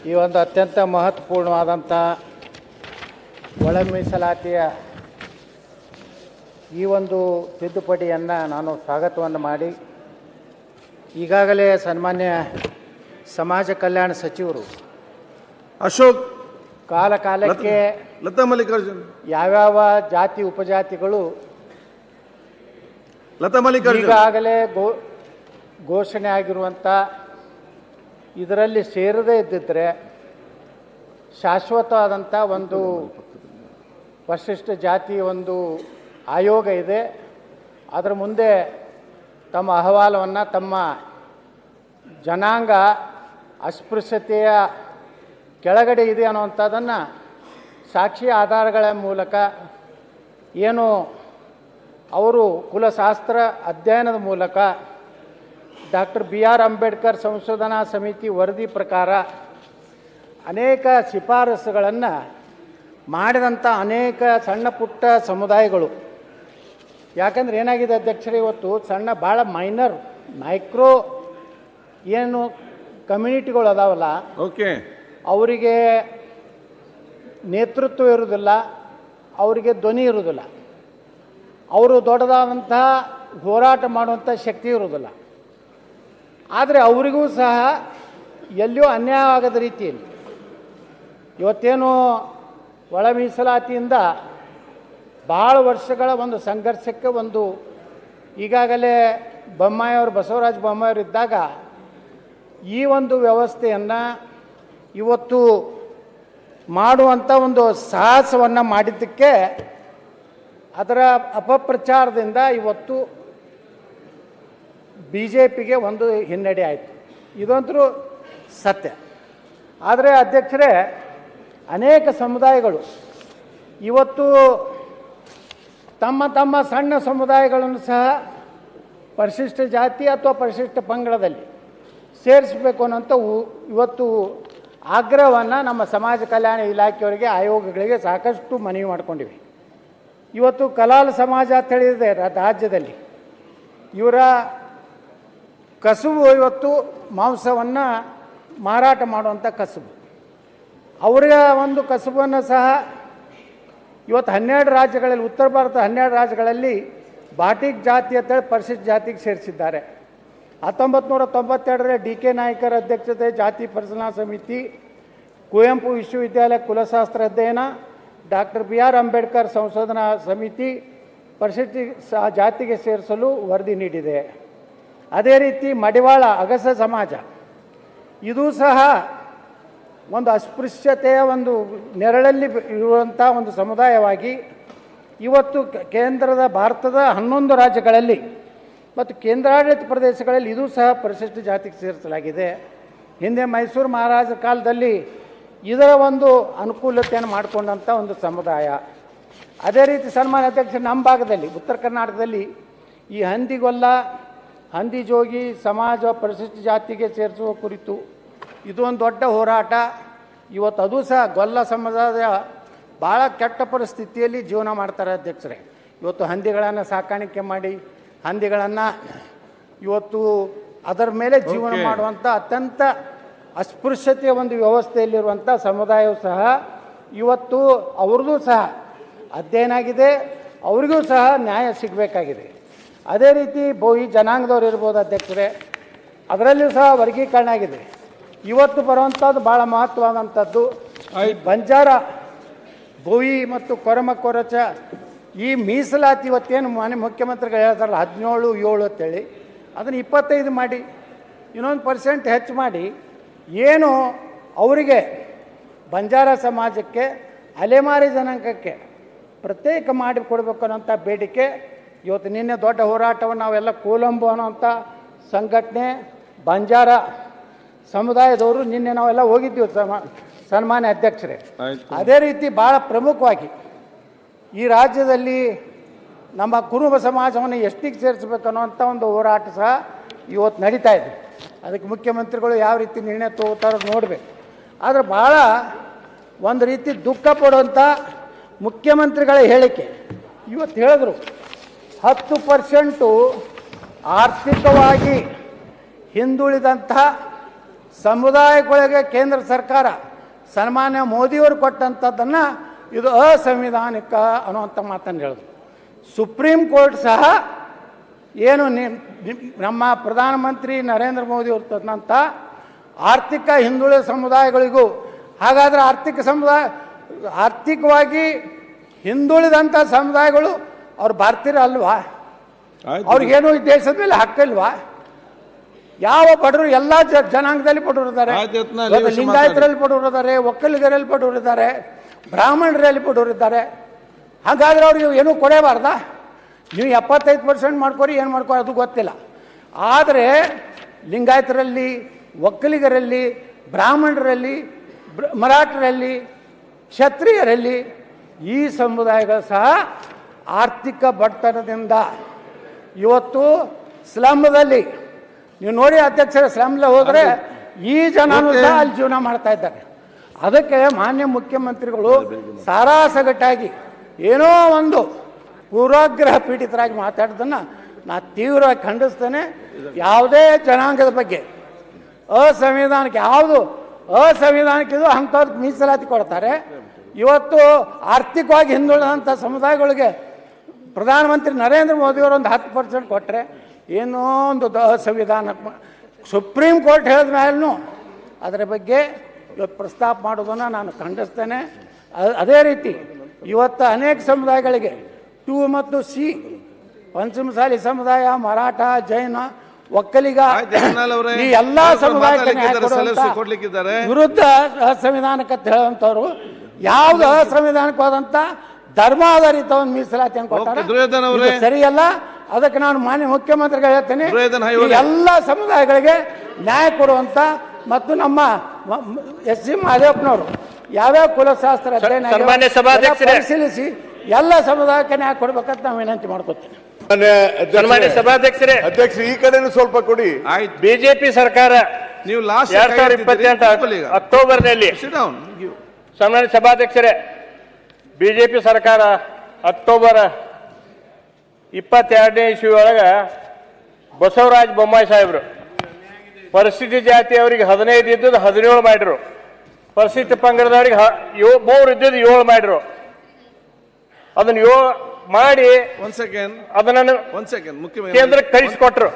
ಈ ಒಂದು ಅತ್ಯಂತ ಮಹತ್ವಪೂರ್ಣವಾದಂಥ ಒಳ ಮೀಸಲಾತಿಯ ಈ ಒಂದು ತಿದ್ದುಪಡಿಯನ್ನು ನಾನು ಸ್ವಾಗತವನ್ನು ಮಾಡಿ ಈಗಾಗಲೇ ಸನ್ಮಾನ್ಯ ಸಮಾಜ ಕಲ್ಯಾಣ ಸಚಿವರು ಅಶೋಕ್ ಕಾಲಕ್ಕೆ ಲತಾ ಮಲ್ಲಿಕಾರ್ಜುನ್ ಯಾವ್ಯಾವ ಜಾತಿ ಉಪಜಾತಿಗಳು ಲತಾ ಮಲ್ಲಿಕಾರ್ಜುನ್ ಈಗಾಗಲೇ ಘೋಷಣೆ ಆಗಿರುವಂಥ ಇದರಲ್ಲಿ ಸೇರದೇ ಇದ್ದಿದ್ದರೆ ಶಾಶ್ವತವಾದಂಥ ಒಂದು ಪರಿಶಿಷ್ಟ ಜಾತಿ ಒಂದು ಆಯೋಗ ಇದೆ. ಅದರ ಮುಂದೆ ತಮ್ಮ ಅಹವಾಲವನ್ನು ತಮ್ಮ ಜನಾಂಗ ಅಸ್ಪೃಶ್ಯತೆಯ ಕೆಳಗಡೆ ಇದೆ ಅನ್ನುವಂಥದ್ದನ್ನು ಸಾಕ್ಷಿ ಆಧಾರಗಳ ಮೂಲಕ ಏನು ಅವರು ಕುಲಶಾಸ್ತ್ರ ಅಧ್ಯಯನದ ಮೂಲಕ ಡಾಕ್ಟರ್ BR ಅಂಬೇಡ್ಕರ್ ಸಂಶೋಧನಾ ಸಮಿತಿ ವರದಿ ಪ್ರಕಾರ ಅನೇಕ ಶಿಫಾರಸುಗಳನ್ನು ಮಾಡಿದಂಥ ಅನೇಕ ಸಣ್ಣ ಪುಟ್ಟ ಸಮುದಾಯಗಳು, ಯಾಕಂದ್ರೆ ಏನಾಗಿದೆ ಅಧ್ಯಕ್ಷರೇ, ಇವತ್ತು ಸಣ್ಣ ಭಾಳ ಮೈಕ್ರೋ ಏನು ಕಮ್ಯುನಿಟಿಗಳು ಅದಾವಲ್ಲ, ಓಕೆ, ಅವರಿಗೆ ನೇತೃತ್ವ ಇರುವುದಿಲ್ಲ, ಅವರಿಗೆ ಧ್ವನಿ ಇರುವುದಿಲ್ಲ, ಅವರು ದೊಡ್ಡದಾದಂಥ ಹೋರಾಟ ಮಾಡುವಂಥ ಶಕ್ತಿ ಇರುವುದಿಲ್ಲ. ಆದರೆ ಅವರಿಗೂ ಸಹ ಎಲ್ಲಿಯೂ ಅನ್ಯಾಯ ಆಗದ ರೀತಿಯಲ್ಲಿ ಇವತ್ತೇನು ಒಳ ಮೀಸಲಾತಿಯಿಂದ ಭಾಳ ವರ್ಷಗಳ ಒಂದು ಸಂಘರ್ಷಕ್ಕೆ ಒಂದು ಈಗಾಗಲೇ ಬಸವರಾಜ ಬೊಮ್ಮಾಯಿಯವರು ಇದ್ದಾಗ ಈ ಒಂದು ವ್ಯವಸ್ಥೆಯನ್ನು ಇವತ್ತು ಮಾಡುವಂಥ ಒಂದು ಸಾಹಸವನ್ನು ಮಾಡಿದ್ದಕ್ಕೆ ಅದರ ಅಪಪ್ರಚಾರದಿಂದ ಇವತ್ತು BJPಗೆ ಒಂದು ಹಿನ್ನಡೆ ಆಯಿತು. ಇದಂತರೂ ಸತ್ಯ. ಆದರೆ ಅಧ್ಯಕ್ಷರೇ, ಅನೇಕ ಸಮುದಾಯಗಳು ಇವತ್ತು ತಮ್ಮ ಸಣ್ಣ ಸಮುದಾಯಗಳನ್ನು ಸಹ ಪರಿಶಿಷ್ಟ ಜಾತಿ ಅಥವಾ ಪರಿಶಿಷ್ಟ ಪಂಗಡದಲ್ಲಿ ಸೇರಿಸಬೇಕು ಅನ್ನೋಂಥ ಇವತ್ತು ಆಗ್ರಹವನ್ನು ನಮ್ಮ ಸಮಾಜ ಕಲ್ಯಾಣ ಇಲಾಖೆಯವರಿಗೆ, ಆಯೋಗಗಳಿಗೆ ಸಾಕಷ್ಟು ಮನವಿ ಮಾಡ್ಕೊಂಡಿವಿ. ಇವತ್ತು ಕಲಾಲ್ ಸಮಾಜ ಅಂತ ಹೇಳಿದೆ ರಾಜ್ಯದಲ್ಲಿ, ಇವರ ಕಸುಬು ಇವತ್ತು ಮಾಂಸವನ್ನು ಮಾರಾಟ ಮಾಡುವಂಥ ಕಸುಬು. ಅವರ ಒಂದು ಕಸುಬನ್ನು ಸಹ ಇವತ್ತು 12 ರಾಜ್ಯಗಳಲ್ಲಿ, ಉತ್ತರ ಭಾರತ 12 ರಾಜ್ಯಗಳಲ್ಲಿ ಬಾಟಿಕ್ ಜಾತಿ ಅಂತೇಳಿ ಪರಿಶಿಷ್ಟ ಜಾತಿಗೆ ಸೇರಿಸಿದ್ದಾರೆ. 1992ರಲ್ಲಿ DK ನಾಯ್ಕರ್ ಅಧ್ಯಕ್ಷತೆ ಜಾತಿ ಪರಿಶೀಲನಾ ಸಮಿತಿ, ಕುವೆಂಪು ವಿಶ್ವವಿದ್ಯಾಲಯ ಕುಲಶಾಸ್ತ್ರ ಅಧ್ಯಯನ, ಡಾಕ್ಟರ್ BR ಅಂಬೇಡ್ಕರ್ ಸಂಶೋಧನಾ ಸಮಿತಿ ಪರಿಶಿಷ್ಟ ಜಾತಿಗೆ ಸೇರಿಸಲು ವರದಿ ನೀಡಿದೆ. ಅದೇ ರೀತಿ ಮಡಿವಾಳ ಅಗಸ ಸಮಾಜ, ಇದು ಸಹ ಒಂದು ಅಸ್ಪೃಶ್ಯತೆಯ ಒಂದು ನೆರಳಲ್ಲಿ ಇರುವಂಥ ಒಂದು ಸಮುದಾಯವಾಗಿ ಇವತ್ತು ಭಾರತದ 11 ರಾಜ್ಯಗಳಲ್ಲಿ ಮತ್ತು ಕೇಂದ್ರಾಡಳಿತ ಪ್ರದೇಶಗಳಲ್ಲಿ ಇದು ಸಹ ಪರಿಶಿಷ್ಟ ಜಾತಿಗೆ ಸೇರಿಸಲಾಗಿದೆ. ಹಿಂದೆ ಮೈಸೂರು ಮಹಾರಾಜರ ಕಾಲದಲ್ಲಿ ಇದರ ಒಂದು ಅನುಕೂಲತೆಯನ್ನು ಮಾಡಿಕೊಂಡಂಥ ಒಂದು ಸಮುದಾಯ. ಅದೇ ರೀತಿ ಸನ್ಮಾನ್ಯ ಅಧ್ಯಕ್ಷ, ನಮ್ಮ ಭಾಗದಲ್ಲಿ ಉತ್ತರ ಕರ್ನಾಟಕದಲ್ಲಿ ಈ ಹಂದಿಗೊಲ್ಲ, ಹಂದಿ ಜೋಗಿ ಸಮಾಜ ಪರಿಶಿಷ್ಟ ಜಾತಿಗೆ ಸೇರಿಸುವ ಕುರಿತು ಇದು ಒಂದು ದೊಡ್ಡ ಹೋರಾಟ. ಇವತ್ತು ಅದು ಸಹ ಗೊಲ್ಲ ಸಮುದಾಯ ಭಾಳ ಕೆಟ್ಟ ಪರಿಸ್ಥಿತಿಯಲ್ಲಿ ಜೀವನ ಮಾಡ್ತಾರೆ ಅಧ್ಯಕ್ಷರೇ. ಇವತ್ತು ಹಂದಿಗಳನ್ನು ಸಾಕಾಣಿಕೆ ಮಾಡಿ ಹಂದಿಗಳನ್ನು ಇವತ್ತು ಅದರ ಮೇಲೆ ಜೀವನ ಮಾಡುವಂಥ ಅತ್ಯಂತ ಅಸ್ಪೃಶ್ಯತೆಯ ಒಂದು ವ್ಯವಸ್ಥೆಯಲ್ಲಿರುವಂಥ ಸಮುದಾಯವು ಸಹ ಇವತ್ತು ಅವ್ರದ್ದು ಸಹ ಅಧ್ಯಯನ ಆಗಿದೆ, ಅವರಿಗೂ ಸಹ ನ್ಯಾಯ ಸಿಗಬೇಕಾಗಿದೆ. ಅದೇ ರೀತಿ ಬೋಯಿ ಜನಾಂಗದವ್ರು ಇರ್ಬೋದು ಅಧ್ಯಕ್ಷರೇ, ಅದರಲ್ಲಿಯೂ ಸಹ ವರ್ಗೀಕರಣ ಆಗಿದೆ. ಇವತ್ತು ಬರುವಂಥದ್ದು ಭಾಳ ಮಹತ್ವವಾದಂಥದ್ದು ಬಂಜಾರ, ಬೋಯಿ ಮತ್ತು ಕೊರಚ ಈ ಮೀಸಲಾತಿ ಇವತ್ತೇನು ಮುಖ್ಯಮಂತ್ರಿಗಳು ಹೇಳ್ತಾರಲ್ಲ 17-7 ಅಂತೇಳಿ, ಅದನ್ನು 25 ಮಾಡಿ, ಇನ್ನೊಂದು % ಹೆಚ್ಚು ಮಾಡಿ, ಏನು ಅವರಿಗೆ ಬಂಜಾರ ಸಮಾಜಕ್ಕೆ, ಅಲೆಮಾರಿ ಜನಾಂಗಕ್ಕೆ ಪ್ರತ್ಯೇಕ ಮಾಡಿ ಕೊಡಬೇಕು ಅನ್ನೋಂಥ ಬೇಡಿಕೆ ಇವತ್ತು ನಿನ್ನೆ ದೊಡ್ಡ ಹೋರಾಟವನ್ನು ನಾವೆಲ್ಲ ಕೋಲಂಬು ಅನ್ನೋಂಥ ಸಂಘಟನೆ ಬಂಜಾರ ಸಮುದಾಯದವರು ನಿನ್ನೆ ನಾವೆಲ್ಲ ಹೋಗಿದ್ದೀವಿ ಸನ್ಮಾನ್ಯ ಅಧ್ಯಕ್ಷರೇ. ಅದೇ ರೀತಿ ಭಾಳ ಪ್ರಮುಖವಾಗಿ ಈ ರಾಜ್ಯದಲ್ಲಿ ನಮ್ಮ ಕುರುಬ ಸಮಾಜವನ್ನು ಎಷ್ಟಿಗೆ ಸೇರಿಸಬೇಕು ಅನ್ನೋಂಥ ಒಂದು ಹೋರಾಟ ಸಹ ಇವತ್ತು ನಡೀತಾ ಇದೆ. ಅದಕ್ಕೆ ಮುಖ್ಯಮಂತ್ರಿಗಳು ಯಾವ ರೀತಿ ನಿರ್ಣಯ ತಗೋತಾರೋ ನೋಡಬೇಕು. ಆದರೆ ಭಾಳ ಒಂದು ರೀತಿ ದುಃಖ ಪಡುವಂಥ ಮುಖ್ಯಮಂತ್ರಿಗಳ ಹೇಳಿಕೆ ಇವತ್ತು ಹೇಳಿದ್ರು 10% ಆರ್ಥಿಕವಾಗಿ ಹಿಂದುಳಿದಂಥ ಸಮುದಾಯಗಳಿಗೆ ಕೇಂದ್ರ ಸರ್ಕಾರ ಸನ್ಮಾನ್ಯ ಮೋದಿಯವರು ಕೊಟ್ಟಂಥದ್ದನ್ನು ಇದು ಅಸಂವಿಧಾನಿಕ ಅನ್ನುವಂಥ ಮಾತನ್ನು ಹೇಳಿದ್ರು. ಸುಪ್ರೀಂ ಕೋರ್ಟ್ ಸಹ ಏನು ನಮ್ಮ ಪ್ರಧಾನಮಂತ್ರಿ ನರೇಂದ್ರ ಮೋದಿ ಅವರು ತಂದಂಥ ಆರ್ಥಿಕ ಹಿಂದುಳಿದ ಸಮುದಾಯಗಳಿಗೂ, ಹಾಗಾದರೆ ಆರ್ಥಿಕವಾಗಿ ಹಿಂದುಳಿದಂಥ ಸಮುದಾಯಗಳು ಅವ್ರು ಭಾರತೀಯರು ಅಲ್ವಾ? ಅವ್ರಿಗೇನು ಈ ದೇಶದ ಮೇಲೆ ಹಕ್ಕಿಲ್ವಾ? ಯಾವ ಬಡವರು ಎಲ್ಲ ಜನಾಂಗದಲ್ಲಿ ಬಡವರಿದ್ದಾರೆ. ಲಿಂಗಾಯತರಲ್ಲಿ ಬಡವರಿದ್ದಾರೆ, ಒಕ್ಕಲಿಗರಲ್ಲಿ ಬಡವರಿದ್ದಾರೆ, ಬ್ರಾಹ್ಮಣರಲ್ಲಿ ಬಡವರಿದ್ದಾರೆ. ಹಾಗಾದ್ರೆ ಅವ್ರಿಗೆ ಏನೂ ಕೊಡೇಬಾರ್ದಾ? ನೀವು 75% ಮಾಡ್ಕೊರಿ, ಏನು ಮಾಡ್ಕೊರಿ ಅದು ಗೊತ್ತಿಲ್ಲ. ಆದರೆ ಲಿಂಗಾಯತರಲ್ಲಿ, ಒಕ್ಕಲಿಗರಲ್ಲಿ, ಬ್ರಾಹ್ಮಣರಲ್ಲಿ, ಮರಾಠರಲ್ಲಿ, ಕ್ಷತ್ರಿಯರಲ್ಲಿ ಈ ಸಮುದಾಯಗಳು ಸಹ ಆರ್ಥಿಕ ಬಡತನದಿಂದ ಇವತ್ತು ಸ್ಲಮ್ದಲ್ಲಿ ನೀವು ನೋಡಿ ಅಧ್ಯಕ್ಷರ ಸ್ಲಮ್ಲ ಹೋದರೆ ಈ ಜನನೂ ಸಹ ಅಲ್ಲಿ ಜೀವನ ಮಾಡ್ತಾ ಇದ್ದಾರೆ. ಅದಕ್ಕೆ ಮಾನ್ಯ ಮುಖ್ಯಮಂತ್ರಿಗಳು ಸಾರಾಸಗಟ್ಟಾಗಿ ಏನೋ ಒಂದು ಪೂರ್ವಾಗ್ರಹ ಪೀಡಿತರಾಗಿ ಮಾತಾಡೋದನ್ನು ನಾನು ತೀವ್ರವಾಗಿ ಖಂಡಿಸ್ತೇನೆ. ಯಾವುದೇ ಜನಾಂಗದ ಬಗ್ಗೆ ಅಸಂವಿಧಾನಿಕ ಅಸಂವಿಧಾನಿಕ ಅಂಥವ್ರಿಗೆ ಮೀಸಲಾತಿ ಕೊಡ್ತಾರೆ. ಇವತ್ತು ಆರ್ಥಿಕವಾಗಿ ಹಿಂದುಳಿದಂಥ ಸಮುದಾಯಗಳಿಗೆ ಪ್ರಧಾನಮಂತ್ರಿ ನರೇಂದ್ರ ಮೋದಿಯವರು ಒಂದು 10% ಕೊಟ್ಟರೆ ಏನೋ ಒಂದು ಅಸಂವಿಧಾನ ಸುಪ್ರೀಂ ಕೋರ್ಟ್ ಹೇಳಿದ ಮೇಲೂ ಅದರ ಬಗ್ಗೆ ಇವತ್ತು ಪ್ರಸ್ತಾಪ ಮಾಡೋದನ್ನು ನಾನು ಖಂಡಿಸ್ತೇನೆ. ಅದೇ ರೀತಿ ಇವತ್ತು ಅನೇಕ ಸಮುದಾಯಗಳಿಗೆ 2 ಮತ್ತು C ಪಂಚಮಸಾಲಿ ಸಮುದಾಯ, ಮರಾಠ, ಜೈನ, ಒಕ್ಕಲಿಗ ಈ ಎಲ್ಲ ಸಮುದಾಯಕ್ಕೆ ವಿರುದ್ಧ ಅಸಂವಿಧಾನಕ್ಕೆ ಹೇಳುವಂಥವ್ರು ಯಾವ್ದು ಅಸಂವಿಧಾನಿಕವಾದಂಥ ಧರ್ಮಾಧಾರಿತ ಒಂದು ಮೀಸಲಾತಿಯನ್ನು ಕೊಟ್ಟಾರೆ ಸರಿಯಲ್ಲ. ಅದಕ್ಕೆ ನಾನು ಮಾನ್ಯ ಮುಖ್ಯಮಂತ್ರಿಗಳು ಹೇಳ್ತೇನೆ, ಎಲ್ಲ ಸಮುದಾಯಗಳಿಗೆ ನ್ಯಾಯ ಕೊಡುವಂತ ಮತ್ತು ನಮ್ಮ ಎಸ್ ಸಿ ಮಹದೇವಪ್ಪನವರು ಯಾವ್ಯಾವ ಕುಲಶಾಸ್ತ್ರ ಅಧ್ಯಯನ ಪರಿಶೀಲಿಸಿ ಎಲ್ಲ ಸಮುದಾಯಕ್ಕೆ ನ್ಯಾಯ ಕೊಡ್ಬೇಕಂತ ನಾವು ವಿನಂತಿ ಮಾಡ್ಕೊತೀನಿ. ಸನ್ಮಾನ್ಯ ಸಭಾಧ್ಯಕ್ಷರೇ, ಅಧ್ಯಕ್ಷರು ಈ ಕಡೆನೂ ಸ್ವಲ್ಪ ಕೊಡಿ. ಬಿಜೆಪಿ ಸರ್ಕಾರ ನೀವು ಲಾಸ್ಟ್ 2028 ಅಕ್ಟೋಬರ್ನಲ್ಲಿ, ಸನ್ಮಾನ್ಯ ಸಭಾಧ್ಯಕ್ಷರೇ, ಬಿಜೆಪಿ ಸರ್ಕಾರ ಅಕ್ಟೋಬರ್ 22ನೇ ಇಸ್ವಿ ಒಳಗೆ ಬಸವರಾಜ ಬೊಮ್ಮಾಯಿ ಸಾಹೇಬರು ಪರಿಸ್ಥಿತಿ ಜಾತಿಯವರಿಗೆ 15 ಇದ್ದದ್ದು 17 ಮಾಡಿದ್ರು, ಪರಿಸ್ಥಿತಿ ಪಂಗಡದವರಿಗೆ 3 ಇದ್ದದ್ದು 7 ಮಾಡಿದ್ರು. ಅದನ್ನ 7 ಮಾಡಿ ಅದನ್ನ ಕೇಂದ್ರಕ್ಕೆ ಕಳಿಸಿಕೊಟ್ರು.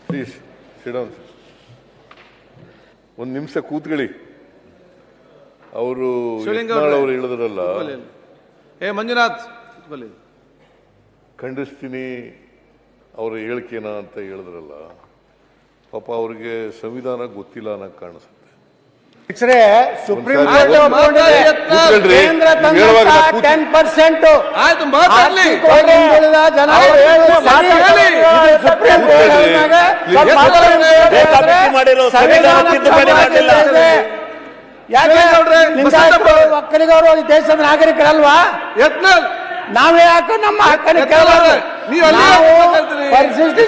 ಪ್ಲೀಸ್ ಒಂದು ನಿಮಿಷ ಕೂತ್ಕೊಳ್ಳಿ. ಅವರು ಹೇಳಿದ್ರಲ್ಲ, ಮಂಜುನಾಥ್ ಖಂಡಿಸ್ತೀನಿ ಅವರ ಹೇಳಿಕೆನ ಅಂತ ಹೇಳಿದ್ರಲ್ಲ, ಪಾಪ ಅವ್ರಿಗೆ ಸಂವಿಧಾನ ಗೊತ್ತಿಲ್ಲ ಅನ್ನೋ ಕಾಣಿಸುತ್ತೆ. ಸುಪ್ರೀಂ ಕೋರ್ಟ್ ಕೇಂದ್ರ 10% ಒಕ್ಕಲಿಗರು ಈ ದೇಶದ ನಾಗರಿಕರಲ್ವಾ? ನಾವೇ ಯಾಕೆ ನಮ್ಮ ಹಕ್ಕನ್ನು ಕೇಳಬಾರ್ದು? ಪರಿಶಿಷ್ಟ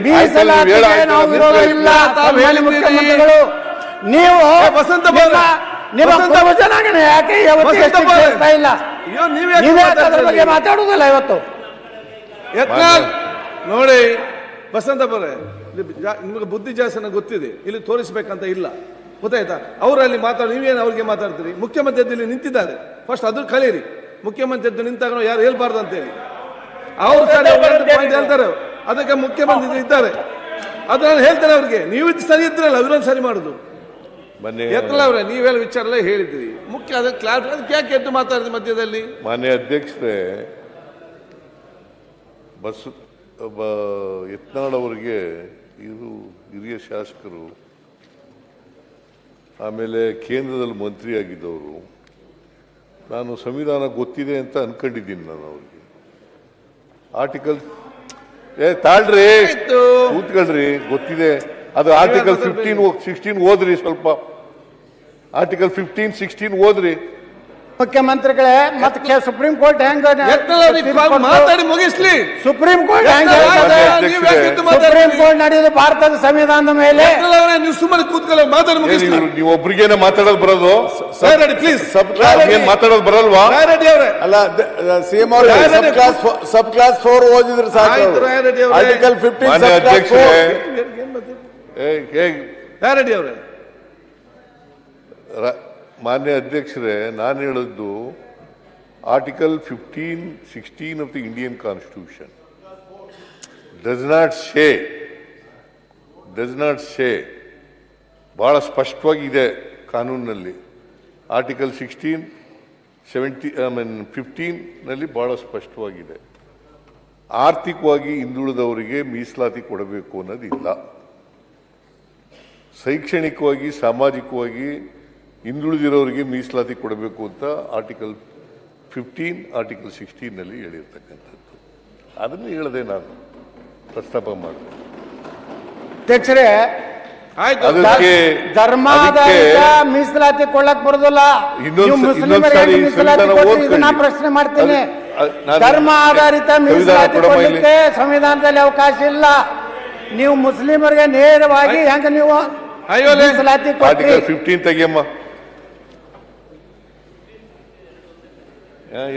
ಮೀಸಲಾತಿಗೆ ನಾವು ವಿರೋಧ ಇಲ್ಲ. ಮುಖ್ಯಮಂತ್ರಿಗಳು ನೀವು ನಿಮ್ಮ ಪ್ರವಚನ ಯಾಕೆ ಇಲ್ಲ? ನೀವೇ ಅದರ ಬಗ್ಗೆ ಮಾತಾಡುವುದಿಲ್ಲ ಇವತ್ತು. ನೋಡಿ ಬಸಂತಪ್ಪರೇ, ನಿಮಗೆ ಬುದ್ಧಿ ಜಾಸ್ತಿ ಗೊತ್ತಿದೆ, ಇಲ್ಲಿ ತೋರಿಸ್ಬೇಕಂತ ಇಲ್ಲ, ಗೊತ್ತಾಯ್ತಾ? ಅವರಲ್ಲಿ ನೀವೇನು ಅವ್ರಿಗೆ ಮಾತಾಡ್ತೀರಿ? ಮುಖ್ಯಮಂತ್ರಿ ಎದ್ದು ನಿಂತಿದ್ದಾರೆ, ಫಸ್ಟ್ ಅದು ಕಲೀರಿ. ಮುಖ್ಯಮಂತ್ರಿ ಎದ್ದು ನಿಂತಾಗ ಯಾರು ಹೇಳ್ಬಾರ್ದು ಅಂತೇಳಿ ಅವ್ರು ಪಾಯಿಂಟ್ ಹೇಳ್ತಾರೆ, ಅದಕ್ಕೆ ಮುಖ್ಯಮಂತ್ರಿ ಇದ್ದಾರೆ, ಅದನ್ನ ಹೇಳ್ತಾರೆ ಅವ್ರಿಗೆ. ನೀವು ಸರಿ ಇದ್ರಲ್ಲ, ಅವರನ್ನು ಸರಿ ಮಾಡುದು ಎತ್ತಲ್ಲ ಅವ್ರೆ. ನೀವೆಲ್ಲ ವಿಚಾರ ಎಲ್ಲ ಹೇಳಿದ್ರಿ, ಮುಖ್ಯ ಅದಕ್ಕೆ ಕ್ಲಾರಿಟಿ. ಅದಕ್ಕೆ ಯಾಕೆ ಎದ್ದು ಮಾತಾಡಿದ್ರಿ ಮಧ್ಯದಲ್ಲಿ? ಮಾನ್ಯ ಅಧ್ಯಕ್ಷರೇ, ಯತ್ನಾಳ್ ಅವರಿಗೆ ಇದು ಹಿರಿಯ ಶಾಸಕರು, ಆಮೇಲೆ ಕೇಂದ್ರದಲ್ಲಿ ಮಂತ್ರಿ ಆಗಿದ್ದವರು, ನಾನು ಸಂವಿಧಾನ ಗೊತ್ತಿದೆ ಅಂತ ಅನ್ಕೊಂಡಿದ್ದೀನಿ. ನಾನು ಅವ್ರಿಗೆ ಆರ್ಟಿಕಲ್ ತಾಳ್ರಿ, ಕೂತ್ಕೊಳ್ರಿ, ಗೊತ್ತಿದೆ. ಅದು ಆರ್ಟಿಕಲ್ 15, 16 ಓದ್ರಿ, ಸ್ವಲ್ಪ ಆರ್ಟಿಕಲ್ 15, 16 ಓದ್ರಿ. ಮುಖ್ಯಮಂತ್ರಿಗಳೇ ಮತ್ತೆ ಸುಪ್ರೀಂ ಕೋರ್ಟ್ ಹೆಂಗ ಮಾತಾಡಿ ಮುಗಿಸ್ಲಿ. ಸುಪ್ರೀಂ ಕೋರ್ಟ್ ಹೆಂಗ ಸುಪ್ರೀಂ ಕೋರ್ಟ್ ನಡೆಯುವುದು ಭಾರತದ ಸಂವಿಧಾನದ ಮೇಲೆ. ನೀವು ಸುಮ್ಮನೆ ಕೂತ್ಕೊಳ್ಳೋ, ಮಾತಾಡಿ ಮುಗಿಸ್ಲಿ. ನೀವು ಒಬ್ರಿಗೇನೆ ಮಾತಾಡೋದು ಬರೋದು, ಪ್ಲೀಸ್. ಮಾತಾಡೋದು ಬರಲ್ವಾ? ಅಲ್ಲ ಸಿಎಂ ಅವರು ಸಬ್ ಕ್ಲಾಸ್ 4 ಓದಿದ್ರು ಸಾಕು. ಆರ್ಟಿಕಲ್ 15 ಅಧ್ಯಕ್ಷರೇ, ರೆಡ್ಡಿ ಅವರೇ, ಮಾನ್ಯ ಅಧ್ಯಕ್ಷರೇ, ನಾನು ಹೇಳಿದ್ದು article 15, 16 of the Indian constitution does not say ಬಹಳ ಸ್ಪಷ್ಟವಾಗಿದೆ ಕಾನೂನಿನಲ್ಲಿ. ಆರ್ಟಿಕಲ್ 16, 15 ನಲ್ಲಿ ಬಹಳ ಸ್ಪಷ್ಟವಾಗಿದೆ. ಆರ್ಥಿಕವಾಗಿ ಹಿಂದುಳಿದವರಿಗೆ ಮೀಸಲಾತಿ ಕೊಡಬೇಕು ಅನ್ನೋದಿಲ್ಲ. ಶೈಕ್ಷಣಿಕವಾಗಿ, ಸಾಮಾಜಿಕವಾಗಿ ಹಿಂದುಳಿದಿರೋರಿಗೆ ಮೀಸಲಾತಿ ಕೊಡಬೇಕು ಅಂತ ಆರ್ಟಿಕಲ್ 15, ಆರ್ಟಿಕಲ್ 16 ನಲ್ಲಿ ಹೇಳಿರ್ತಕ್ಕಂಥದ್ದು. ಅದನ್ನು ಹೇಳದೆ ನಾನು ಪ್ರಸ್ತಾಪ ಮಾಡಿದೆ. ಅಧ್ಯಕ್ಷರೇ, ಧರ್ಮಾಧಾರಿತ ಮೀಸಲಾತಿ ಕೊಡಕ್ ಬರೋದಿಲ್ಲ. ಮುಸ್ಲಿಮರಿಗೆ ಮೀಸಲಾತಿ ಕೊಟ್ಟು ನಾ ಪ್ರಶ್ನೆ ಮಾಡ್ತೀನಿ. ಧರ್ಮ ಆಧಾರಿತ ಮೀಸಲಾತಿ ಕೊಡಲಿಕ್ಕೆ ಸಂವಿಧಾನದಲ್ಲಿ ಅವಕಾಶ ಇಲ್ಲ. ನೀವು ಮುಸ್ಲಿಮರಿಗೆ ನೇರವಾಗಿ ಹೆಂಗ ನೀವು ಮೀಸಲಾತಿ ಕೊಟ್ರಿ? 15 ತೆಗಿಯಮ್ಮ.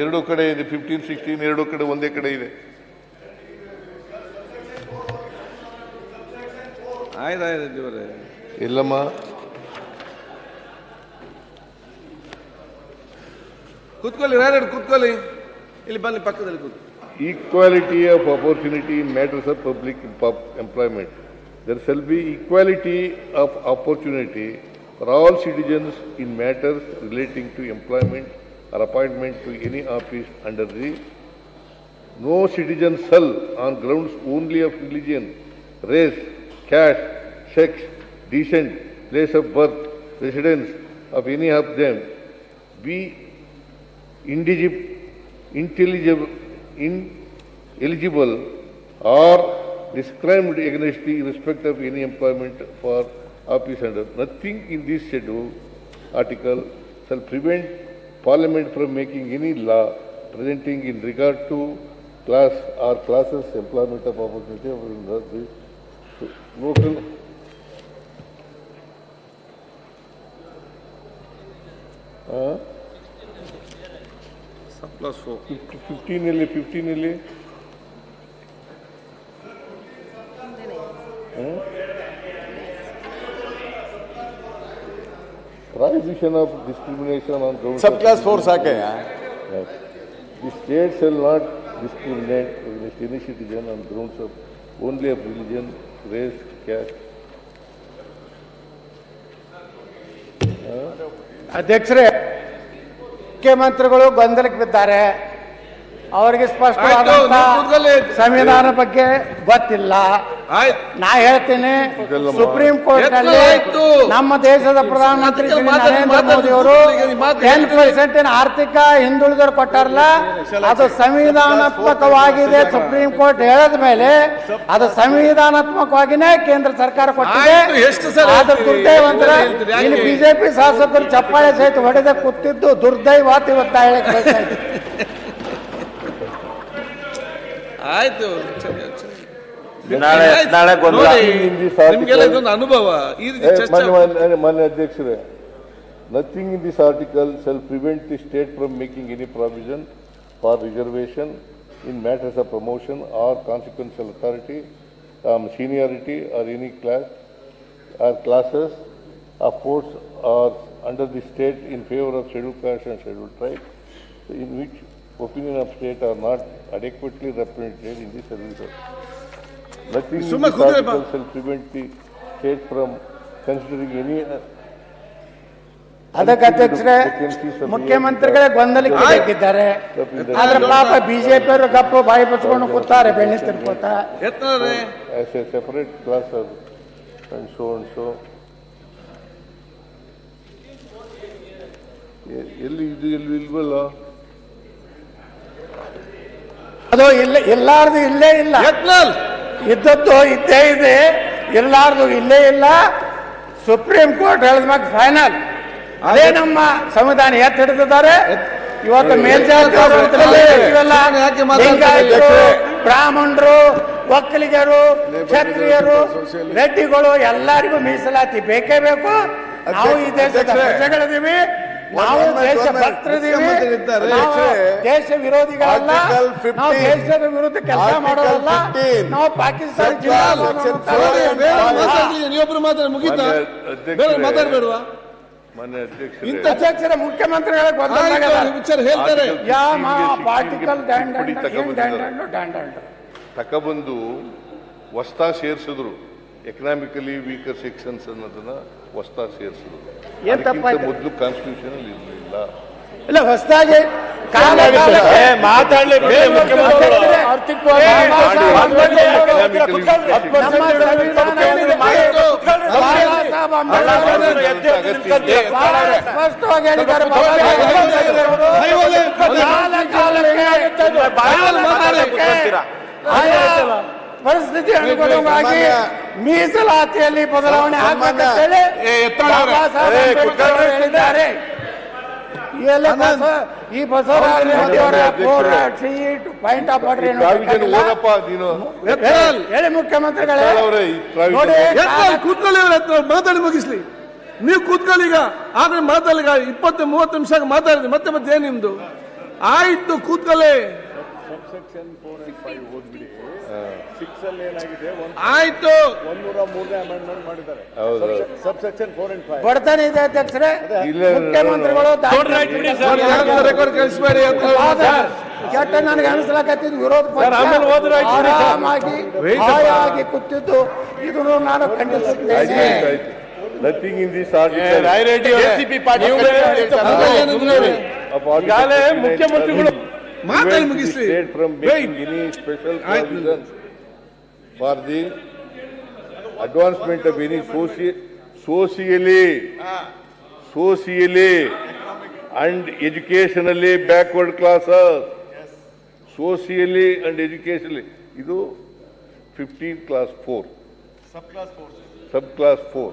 ಎರಡೂ ಕಡೆ ಇದೆ. 15, 16 ಎರಡೂ ಕಡೆ ಒಂದೇ ಕಡೆ ಇದೆ. ಇಲ್ಲಮ್ಮ, ಕೂತ್ಕೊಳ್ಳಿ, ಕೂತ್ಕೊಳ್ಳಿ, ಇಲ್ಲಿ ಬನ್ನಿ, ಪಕ್ಕದಲ್ಲಿ ಕೂತ್ಕೊಳ್ಳಿ. Equality of opportunity in matters of public employment. There shall be equality of opportunity for all citizens in matters relating to employment or appointment to any office under the no citizen shall on grounds only of religion, race, caste, sex, descent, place of birth, residence of any of them be ineligible or discriminated against in respect of any employment for office under. Nothing in this schedule article shall prevent Parliament from making any law presenting in regard to class or classes employment of opportunity of the local. Plus 4. 15 ಇಲ್ಲಿ prohibition of discrimination on grounds सब class 4 साके हैं. Yes. The state shall not discriminate against any citizen on grounds of only of religion, race, caste. ಅಧ್ಯಕ್ಷರೇ, ಮುಖ್ಯಮಂತ್ರಿಗಳು ಗೊಂದಲಕ್ಕೆ ಬಿದ್ದಾರೆ. ಅವರಿಗೆ ಸ್ಪಷ್ಟವಾದಂತ ಸಂವಿಧಾನ ಬಗ್ಗೆ ಗೊತ್ತಿಲ್ಲ. ನಾ ಹೇಳ್ತೀನಿ, ಸುಪ್ರೀಂ ಕೋರ್ಟ್ ನಲ್ಲಿ ನಮ್ಮ ದೇಶದ ಪ್ರಧಾನಮಂತ್ರಿ ಶ್ರೀ ನರೇಂದ್ರ ಮೋದಿ ಅವರು 10% ಆರ್ಥಿಕ ಹಿಂದುಳಿದವರು ಕೊಟ್ಟಾರಲ್ಲ, ಅದು ಸಂವಿಧಾನಾತ್ಮಕವಾಗಿದೆ. ಸುಪ್ರೀಂ ಕೋರ್ಟ್ ಹೇಳಿದ ಮೇಲೆ ಅದು ಸಂವಿಧಾನಾತ್ಮಕವಾಗಿನೇ ಕೇಂದ್ರ ಸರ್ಕಾರ ಕೊಟ್ಟಿದೆ. ಆದ್ರೆ ದುರ್ದೈವಂತರ ಇಲ್ಲಿ ಬಿಜೆಪಿ ಶಾಸಕರು ಚಪ್ಪಾಳೆ ಸಹಿತ ಹೊಡೆದ ಕೂತಿದ್ದು ದುರ್ದೈವ ಇವತ್ತ ಹೇಳಕ್ ಬಯಸ್ತಾ ಇದ್ದೀನಿ. ಆಯ್ತು, ನಾಳೆ ನಿಮ್ಗೆಲ್ಲ ಇದೊಂದು ಅನುಭವ. ಈ ರೀತಿ ಚರ್ಚೆ ಮಾನ್ಯ ಅಧ್ಯಕ್ಷರೇ, nothing in this article shall prevent the state from making any provision for reservation in matters of promotion or consequential authority, seniority or any class or classes of force or under the state in favor of scheduled caste and scheduled tribe in which opinion of state are not adequately represented in the services. Nothing in this article shall prevent the state from considering any ಅದಕ್ಕೆ ಅಧ್ಯಕ್ಷರೇ, ಮುಖ್ಯಮಂತ್ರಿಗಳೇ ಗೊಂದಲಕ್ಕೆ ಬೇಕಿದ್ದಾರೆ. ಆದ್ರೆ ಪಾಪ BJP ಅವರು ಗಪ್ಪ ಬಾಯಿ ಬಚ್ಕೊಂಡು ಕೂತಾರೆ ಬೆಣ್ಣೆ ತಿನ್ಕೋತ. as a separate class and so and so. ಎಲ್ಲಿ ಇಲ್ವಲ್ಲ ಅದು ಇಲ್ಲಾರ್ದು ಇಲ್ಲೇ ಇಲ್ಲ, ಇದ್ದದ್ದು ಇದ್ದೇ ಇದೆ, ಇರ್ಲಾರ್ದು ಇಲ್ಲೇ ಇಲ್ಲ. ಸುಪ್ರೀಂ ಕೋರ್ಟ್ ಹೇಳಿದ್ಮಾಗ ಫೈನಲ್ ಅದೇ ನಮ್ಮ ಸಂವಿಧಾನ ಎತ್ತಿ ಹಿಡಿದಿದ್ದಾರೆ. ಇವತ್ತು ಮೇಲ್ಜಾತಿಯವರಲ್ಲ, ಯಾಕೆ ಮಾತಾಡ್ತಾರೆ? ಲಿಂಗಾಯತರು, ಬ್ರಾಹ್ಮಣರು, ಒಕ್ಕಲಿಗರು, ಕ್ಷತ್ರಿಯರು, ರೆಡ್ಡಿಗಳು ಎಲ್ಲರಿಗೂ ಮೀಸಲಾತಿ ಬೇಕೇ ಬೇಕು. ನಾವು ಈ ದೇಶದ ಪ್ರಜೆಗಳಿದ್ದೀವಿ, ನಾವು ದೇಶ ಭಕ್ತರಿದ್ದೀವಿ, ನಾವು ದೇಶ ವಿರೋಧಿಗಳಲ್ಲ, ನಾವು ದೇಶದ ವಿರುದ್ಧ ಕೆಲಸ ಮಾಡೋದಲ್ಲ, ನಾವು ಪಾಕಿಸ್ತಾನ ನೀವೊಬ್ರು ಮಾತಾಡಿ ಮುಗೀತಾ? ಮಾತಾಡ್ಬೇಡವಾ? ಮಾನ್ಯ ಅಧ್ಯಕ್ಷರ ಮುಖ್ಯಮಂತ್ರಿಗಳಿಗೆ ವಿಚಾರ ಹೇಳ್ತಾರೆ. ಪಾರ್ಟಿಕಲ್ ತಕಬಂದು ಹೊಸ್ತಾ ಸೇರಿಸಿದ್ರು. ಎಕನಾಮಿಕಲಿ ವೀಕರ್ ಸೆಕ್ಷನ್ಸ್ ಅನ್ನೋದನ್ನ ಹೊಸ್ತಾ ಸೇರಿಸಿದ್ರು. ಮೊದಲು ಕಾನ್ಸ್ಟಿಟ್ಯೂಷನ್ ಇರಲಿಲ್ಲ. ಇಲ್ಲ, ಹೊಸದಾಗಿ ಸ್ಪಷ್ಟವಾಗಿ ಹೇಳಿದ್ದಾರೆ. ಪರಿಸ್ಥಿತಿ ಅನುಗುಣವಾಗಿ ಮೀಸಲಾತಿಯಲ್ಲಿ ಬದಲಾವಣೆ ಆಗಬೇಕಂತೇಳಿ ಬಾಬಾ ಸಾಹೇಬ್ ಅಂಬೇಡ್ಕರ್ ಹೇಳಿದ್ದಾರೆ. ಈ ಬಸವರಾಜ ಪಾಯಿಂಟ್ ಆಫ್ ಆರ್ಡರ್ ಹೇಳಿ ಮುಖ್ಯಮಂತ್ರಿಗಳೇ. ಕೂತ್ಕೊಳ್ಳಿ, ಮಾತಾಡಿ ಮುಗಿಸ್ಲಿ. ನೀವು ಕೂತ್ಕೊಳ್ಳಿ. ಈಗ ಆದ್ರೆ ಮಾತಾಡಿ 20-30 ನಿಮಿಷ ಮಾತಾಡಿದ್ರಿ, ಮತ್ತೆ ಮತ್ತೆ ಏನ್ ನಿಮ್ದು? ಆಯ್ತು, ಕೂತ್ಕೊಳ್ಳಿ. ಆಯ್ತು, 103ನೇ ಅಮೆಂಡ್ಮೆಂಟ್ ಮಾಡಿದ್ದಾರೆ. ಸಬ್ಸೆಕ್ಷನ್ 4 and 5 ಬಡತನ ಇದೆ ಅಧ್ಯಕ್ಷರೇ. ಮುಖ್ಯಮಂತ್ರಿಗಳು ರೆಕಾರ್ಡ್ ಕಳಿಸ್ಬೇಡಿ. ಕೆಟ್ಟ ನನಗೆ ಅನಿಸ್ಲಾಕತ್ತಿದ್ದು ವಿರೋಧ ಆರಾಮಾಗಿ ಹಾಯಾಗಿ ಕೂತಿದ್ದು ಇದನ್ನು ನಾನು ಖಂಡಿಸುತ್ತೇನೆ. ನಥಿಂಗ್ ಇನ್ ದಿಸ್ ಆರ್ಟಿಕಲ್ ಮುಖ್ಯಮಂತ್ರಿಗಳು ಮಾತಾಡಿ ಮುಗಿಸ್ಲಿ. from making any special provisions for the advancement of any socially and educationally backward classes. Socially and educationally. ಇದು 15 class 4. Subclass 4.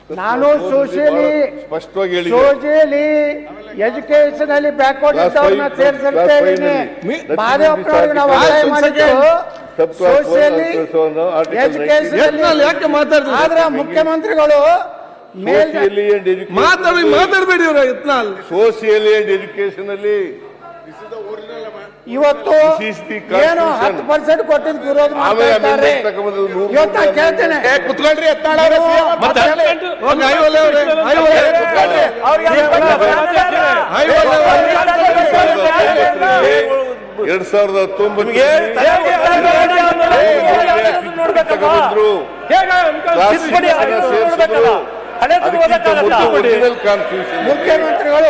ನಾನು ಸೋಷಿಯಲಿ ಎಜುಕೇಶನ್ ಅಲ್ಲಿ ಬ್ಯಾಕ್ವರ್ಡ್ ಇದ್ದವ್ರನ್ನ ಸೇರಿಸಿರ್ತೇನೆ. ಮಾದೇವಪ್ಪನವ್ರಿಗೆ ನಾವು ಒತ್ತಾಯ ಮಾಡಿದ್ದು ಸೋಷಿಯಲಿ ಎಜುಕೇಶನ್ ಯಾಕೆ ಮಾತಾಡಿದ್ರು? ಆದ್ರೆ ಮುಖ್ಯಮಂತ್ರಿಗಳು ಮಾತಾಡಬೇಡಿ ಅವರ ಯತ್ನಾಳ್. ಸೋಷಿಯಲಿ ಅಂಡ್ ಎಜುಕೇಶನ್ ಅಲ್ಲಿ ಇವತ್ತು ಏನು 10% ಕೊಟ್ಟಿದ್ದು ವಿರೋಧ ಮಾಡ್ತಾರೆ. ಇವತ್ತು ಕೇಳ್ತೇನೆ, ಕುತ್ಕೊಳ್ರಿ. ಎರಡ್ 2019 ಮುಖ್ಯಮಂತ್ರಿಗಳು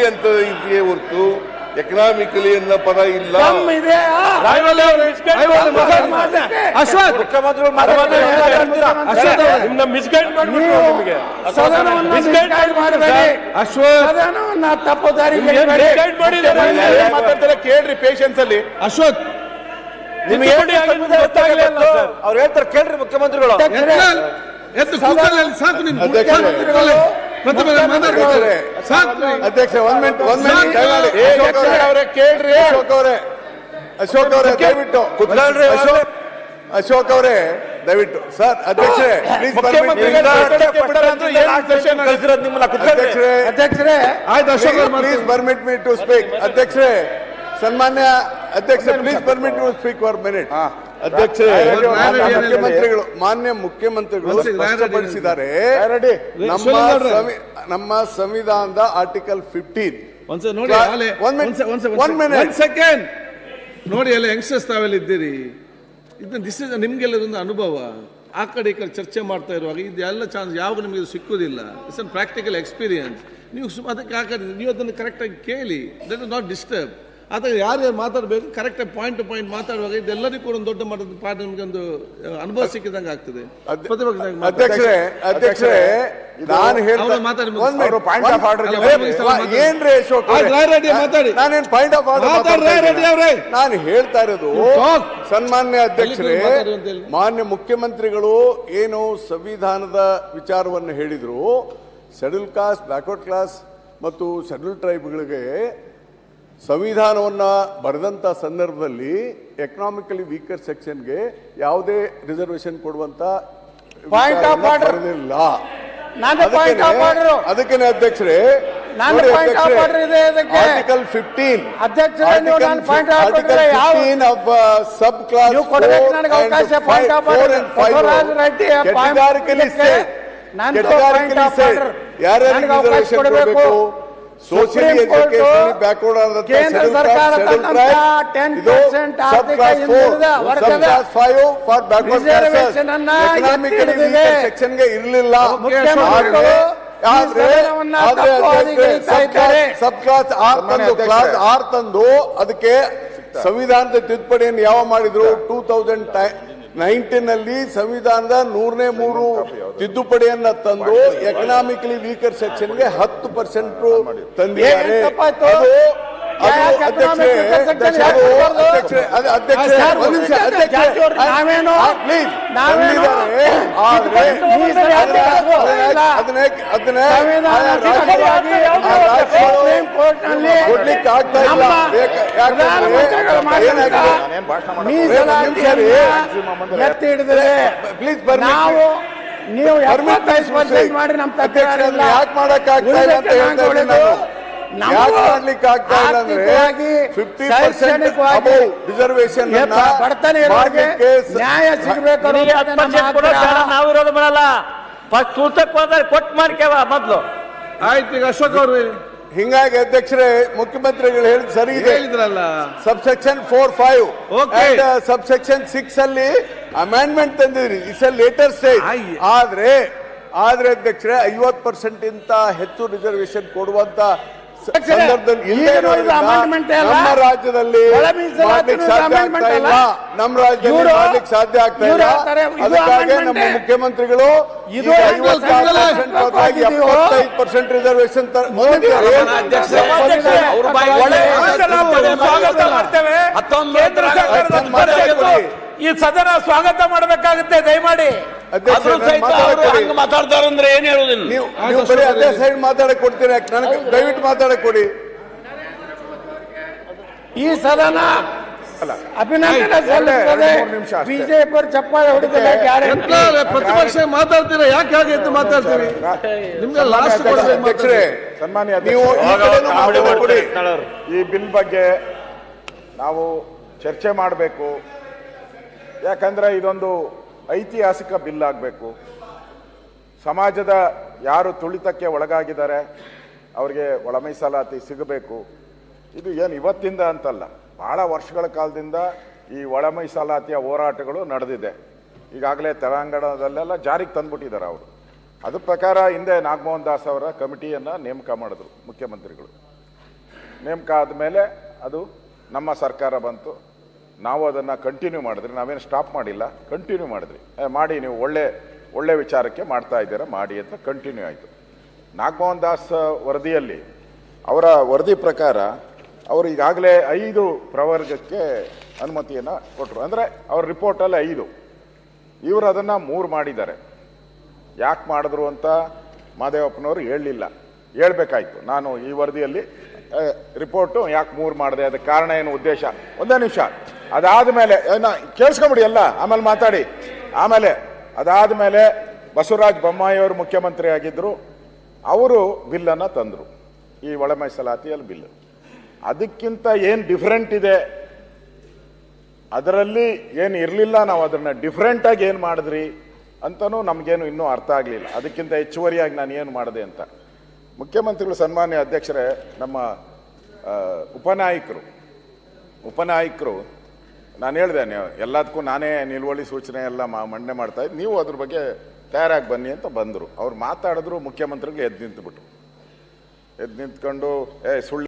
ಅಂತ ಇದೆಯೇ ಹೊರತು ಎಕನಾಮಿಕಲಿ ಅನ್ನೋ ಪದ ಇಲ್ಲ. ಸದನವನ್ನ ತಪ್ಪು ದಾರಿಗೆ ಕೇಳ್ರಿ ಪೇಷನ್ಸ್ ಅಲ್ಲಿ. ಅಶ್ವಥ್, ಅವ್ರು ಹೇಳ್ತಾರೆ ಕೇಳ್ರಿ ಮುಖ್ಯಮಂತ್ರಿಗಳು. ಸಾಕು ನಿಮ್ಗೆ. ಅಧ್ಯಕ್ಷ ಒಂದ್ ಮಿನಿಟ್ ಕೇಳ್ರಿ. ಅಶೋಕ್ ಅವರೇ ದಯವಿಟ್ಟು ಕುತ್ಕೊಳ್ರಿ. ಅಶೋಕ್ ಅವರೇ ದಯವಿಟ್ಟು. ಸರ್ ಅಧ್ಯಕ್ಷರೇ please permit me to speak. ಅಧ್ಯಕ್ಷರೇ, ಸನ್ಮಾನ್ಯ ಅಧ್ಯಕ್ಷ please permit to speak for minute. ಅಧ್ಯಕ್ಷರೇ, ಮಾನ್ಯ ಮುಖ್ಯಮಂತ್ರಿಗಳು ಸ್ಪಷ್ಟಪಡಿಸಿದ್ದಾರೆ ನಮ್ಮ ಸಂವಿಧಾನದ ಆರ್ಟಿಕಲ್ 15 ನೋಡಿ. ಎಲ್ಲ ಯಂಗ್ಸ್ಟರ್ಸ್ ತಾವೆಲ್ಲ ಇದ್ದೀರಿ. ದಿಸ್ ಇಸ್ ನಿಮ್ಗೆಲ್ಲದೊಂದು ಅನುಭವ. ಆ ಕಡೆ ಈ ಕಡೆ ಚರ್ಚೆ ಮಾಡ್ತಾ ಇರುವಾಗ ಇದೆಲ್ಲ ಚಾನ್ಸ್ ಯಾವಾಗ ನಿಮಗೆ ಸಿಕ್ಕುದಿಲ್ಲ. It's an practical experience. ನೀವು ಅದಕ್ಕೆ ನೀವು ಅದನ್ನು ಕರೆಕ್ಟಾಗಿ ಕೇಳಿ. That is not disturb. ಆತ ಯಾರು ಮಾತಾಡಬೇಕು ಕರೆಕ್ಟಾಗಿ ಪಾಯಿಂಟ್ ಟು ಪಾಯಿಂಟ್ ಮಾತಾಡುವಾಗ ಇದೆಲ್ಲರಿಗೂ ಕೂಡ ಒಂದು ದೊಡ್ಡ ಮಟ್ಟದ ಪಾಠ ನಮಗೆ ಒಂದು ಅನುಭವ ಸಿಕ್ಕಿದಂಗೆ ಆಗ್ತದೆ. ಅಧ್ಯಕ್ಷರೇ ನಾನು ನಾನು ಹೇಳ್ತಾ ಇರೋದು ಸನ್ಮಾನ್ಯ ಅಧ್ಯಕ್ಷರೇ, ಮಾನ್ಯ ಮುಖ್ಯಮಂತ್ರಿಗಳು ಏನು ಸಂವಿಧಾನದ ವಿಚಾರವನ್ನು ಹೇಳಿದ್ರು, ಶೆಡ್ಯೂಲ್ ಕಾಸ್ಟ್, ಬ್ಯಾಕ್ವರ್ಡ್ ಕ್ಲಾಸ್ ಮತ್ತು ಶೆಡ್ಯೂಲ್ ಟ್ರೈಬ್ಗಳಿಗೆ ಸಂವಿಧಾನವನ್ನ ಬರೆದಂತ ಸಂದರ್ಭದಲ್ಲಿ ಎಕನಾಮಿಕಲಿ ವೀಕರ್ ಸೆಕ್ಷನ್ಗೆ ಯಾವುದೇ ರಿಸರ್ವೇಶನ್ ಕೊಡುವಂತ ಬರೆದಿಲ್ಲ. ಅದಕ್ಕೆ ಅಧ್ಯಕ್ಷರೇ ಆರ್ಟಿಕಲ್ 15 ಸಬ್ ಕ್ಲಾಸ್ ಯಾರ್ಯಾರಿಗೆ ರಿಸರ್ವೇಶನ್ ಕೊಡಬೇಕು, ಸೋಷಿಯಲ್ ಎಜುಕೇಶನ್ ಬ್ಯಾಕ್ವರ್ಡ್ ಸೆಕ್ಷನ್ಗೆ ಇರಲಿಲ್ಲ. ಸಬ್ ಕ್ಲಾಸ್ ಆರ್ ತಂದು ಅದಕ್ಕೆ ಸಂವಿಧಾನದ ತಿದ್ದುಪಡಿಯನ್ನು ಯಾವ ಮಾಡಿದ್ರು 2019 ಸಂವಿಧಾನದ 103 ತಿದ್ದುಪಡಿಯನ್ನ ತಂದು ಎಕನಾಮಿಕಲಿ ವೀಕರ್ ಸೆಕ್ಷನ್ಗೆ 10% ತಂದಿದ್ದಾರೆ. ಕೊಡ್ಲಿಕ್ಕೆ ಆಗ್ತಾ ಇಲ್ಲ. ಪ್ಲೀಸ್ ಬರ್ರಿ, ನೀವು 75% ಮಾಡಿ ನಮ್ಮ ಯಾಕೆ ಮಾಡಕ್ ಆಗ್ತಾ ಇಲ್ಲ ಅಂತ ಹೇಳ್ತಾ ಇದ್ದೀನಿ ನಾನು. ಯಾಕೆ ಮಾಡ್ಲಿಕ್ಕೆ ಆಗ್ತಾ ಇಲ್ಲ ಅಂದ್ರೆ 50% ರಿಸರ್ವೇಶನ್ ನ್ಯಾಯ ಸಿಗಬೇಕು. ನಾವು ವಿರೋಧ ಮಾಡಲ್ಲ, ಕೊಟ್ಟು ಮಾಡ್ಕೇವ ಮೊದ್ಲು. ಆಯ್ತು, ಈಗ ಅಶೋಕ್ ಅವರು ಹಿಂಗಾಗಿ ಅಧ್ಯಕ್ಷರೇ ಮುಖ್ಯಮಂತ್ರಿಗಳು ಹೇಳಿದ್ ಸರಿ ಇದೆ. ಹೇಳಿದ್ರಲ್ಲ ಸಬ್ಸೆಕ್ಷನ್ 4-5 ಅಂಡ್ ಸಬ್ಸೆಕ್ಷನ್ 6 ಅಲ್ಲಿ ಅಮೆಂಡ್ಮೆಂಟ್ ತಂದಿದ್ರಿ. It's a later stage. ಆದ್ರೆ ಅಧ್ಯಕ್ಷರೇ 50% ಇಂತ ಹೆಚ್ಚು ರಿಸರ್ವೇಶನ್ ಕೊಡುವಂತ ಸಂದರ್ಭದಲ್ಲಿ ನಮ್ಮ ರಾಜ್ಯದಲ್ಲಿ ಮಾಡ್ಲಿಕ್ಕೆ ಸಾಧ್ಯ ಆಗ್ತಾ ಇಲ್ಲ. ನಮ್ಮ ರಾಜ್ಯದಲ್ಲಿ ಮಾಡ್ಲಿಕ್ಕೆ ಸಾಧ್ಯ ಆಗ್ತಾ ಇಲ್ಲ. ಅದಕ್ಕಾಗಿ ನಮ್ಮ ಮುಖ್ಯಮಂತ್ರಿಗಳು 75% ರಿಸರ್ವೇಶನ್ ಈ ಸದನ ಸ್ವಾಗತ ಮಾಡಬೇಕಾಗುತ್ತೆ. ದಯಮಾಡಿ ಮಾತಾಡ್ತಾರೆ ಅಂದ್ರೆ ಏನ್ ಹೇಳುದಿಲ್ಲ. ನೀವು ಬರೀ ಅದೇ ಸೈಡ್ ಮಾತಾಡಕ್ ಕೊಡ್ತೀರಾ? ನನಗೆ ದಯವಿಟ್ಟು ಮಾತಾಡಕ್ ಕೊಡಿ. ಈ ಸದನ ಅಭಿನಂದನೆ ಸಲ್ಲಿಸುತ್ತದೆ. ಬಿಜೆಪಿ ಅವರು ಚಪ್ಪಾಳೆ ಹೊಡಿತಾರೆ. ಪ್ರತಿಪಕ್ಷ ಮಾತಾಡ್ತೀರಾ? ಯಾಕೆ ಹಾಗೆ ಎದ್ದು ಮಾತಾಡ್ತೀರಿ? ನಿಮ್ಗೆ ಲಾಸ್ಟ್ ಅಧ್ಯಕ್ಷರೇ, ಸನ್ಮಾನ್ಯ ನೀವು ಈ ಬಿಲ್ ಬಗ್ಗೆ ನಾವು ಚರ್ಚೆ ಮಾಡಬೇಕು. ಯಾಕಂದ್ರೆ ಇದೊಂದು ಐತಿಹಾಸಿಕ ಬಿಲ್ ಆಗಬೇಕು. ಸಮಾಜದ ಯಾರು ತುಳಿತಕ್ಕೆ ಒಳಗಾಗಿದ್ದಾರೆ ಅವರಿಗೆ ಒಳ ಮೀಸಲಾತಿ ಸಿಗಬೇಕು. ಇದು ಏನು ಇವತ್ತಿಂದ ಅಂತಲ್ಲ, ಬಹಳ ವರ್ಷಗಳ ಕಾಲದಿಂದ ಈ ಒಳ ಮೀಸಲಾತಿಯ ಹೋರಾಟಗಳು ನಡೆದಿದೆ. ಈಗಾಗಲೇ ತೆಲಂಗಾಣದಲ್ಲೆಲ್ಲ ಜಾರಿಗೆ ತಂದ್ಬಿಟ್ಟಿದ್ದಾರೆ ಅವರು. ಅದ್ರ ಪ್ರಕಾರ ಹಿಂದೆ ನಾಗಮೋಹನ್ ದಾಸ್ ಅವರ ಕಮಿಟಿಯನ್ನು ನೇಮಕ ಮಾಡಿದ್ರು ಮುಖ್ಯಮಂತ್ರಿಗಳು. ನೇಮಕ ಆದಮೇಲೆ ಅದು ನಮ್ಮ ಸರ್ಕಾರ ಬಂತು. ನಾವು ಅದನ್ನು ಕಂಟಿನ್ಯೂ ಮಾಡಿದ್ರಿ. ನಾವೇನು ಸ್ಟಾಪ್ ಮಾಡಿಲ್ಲ, ಕಂಟಿನ್ಯೂ ಮಾಡಿದ್ರಿ. ಮಾಡಿ, ನೀವು ಒಳ್ಳೆ ವಿಚಾರಕ್ಕೆ ಮಾಡ್ತಾ ಇದ್ದೀರಾ, ಮಾಡಿ ಅಂತ ಕಂಟಿನ್ಯೂ ಆಯಿತು. ನಾಗಮೋಹನ್ ದಾಸ್ ವರದಿಯಲ್ಲಿ ಅವರ ವರದಿ ಪ್ರಕಾರ ಅವರು ಈಗಾಗಲೇ 5 ಪ್ರವರ್ಗಕ್ಕೆ ಅನುಮತಿಯನ್ನು ಕೊಟ್ಟರು. ಅಂದರೆ ಅವ್ರ ರಿಪೋರ್ಟಲ್ಲಿ 5, ಇವರು ಅದನ್ನು 3 ಮಾಡಿದ್ದಾರೆ. ಯಾಕೆ ಮಾಡಿದ್ರು ಅಂತ ಮಾದೇವಪ್ಪನವರು ಹೇಳಲಿಲ್ಲ, ಹೇಳ್ಬೇಕಾಯ್ತು. ನಾನು ಈ ವರದಿಯಲ್ಲಿ ರಿಪೋರ್ಟು ಯಾಕೆ 3 ಮಾಡಿದೆ, ಅದಕ್ಕೆ ಕಾರಣ ಏನು, ಉದ್ದೇಶ. ಒಂದೇ ನಿಮಿಷ. ಅದಾದಮೇಲೆ ಕೇಳಿಸ್ಕೊಂಬಿಡಿ ಎಲ್ಲ, ಆಮೇಲೆ ಮಾತಾಡಿ. ಆಮೇಲೆ ಅದಾದಮೇಲೆ ಬಸವರಾಜ ಬೊಮ್ಮಾಯಿ ಅವರು ಮುಖ್ಯಮಂತ್ರಿ ಆಗಿದ್ದರು. ಅವರು ಬಿಲ್ಲನ್ನು ತಂದರು, ಈ ಒಳ ಮೀಸಲಾತಿಯಲ್ಲಿ ಬಿಲ್. ಅದಕ್ಕಿಂತ ಏನು ಡಿಫ್ರೆಂಟ್ ಇದೆ, ಅದರಲ್ಲಿ ಏನು ಇರಲಿಲ್ಲ, ನಾವು ಅದನ್ನು ಡಿಫ್ರೆಂಟಾಗಿ ಏನು ಮಾಡಿದ್ರಿ ಅಂತಲೂ ನಮಗೇನು ಇನ್ನೂ ಅರ್ಥ ಆಗಲಿಲ್ಲ. ಅದಕ್ಕಿಂತ ಹೆಚ್ಚುವರಿಯಾಗಿ ನಾನು ಏನು ಮಾಡಿದೆ ಅಂತ. ಮುಖ್ಯಮಂತ್ರಿಗಳು, ಸನ್ಮಾನ್ಯ ಅಧ್ಯಕ್ಷರೇ, ನಮ್ಮ ಉಪನಾಯಕರು ನಾನು ಹೇಳಿದೆ, ಎಲ್ಲದಕ್ಕೂ ನಾನೇ ನಿಲುವಳಿ ಸೂಚನೆ ಎಲ್ಲ ಮಂಡನೆ ಮಾಡ್ತಾ ಇದ್ದೆ, ನೀವು ಅದ್ರ ಬಗ್ಗೆ ತಯಾರಾಗಿ ಬನ್ನಿ ಅಂತ ಬಂದರು. ಅವ್ರು ಮಾತಾಡಿದ್ರು, ಮುಖ್ಯಮಂತ್ರಿಗೆ ಎದ್ದು ನಿಂತ್ಕೊಂಡು ಸುಳ್ಳು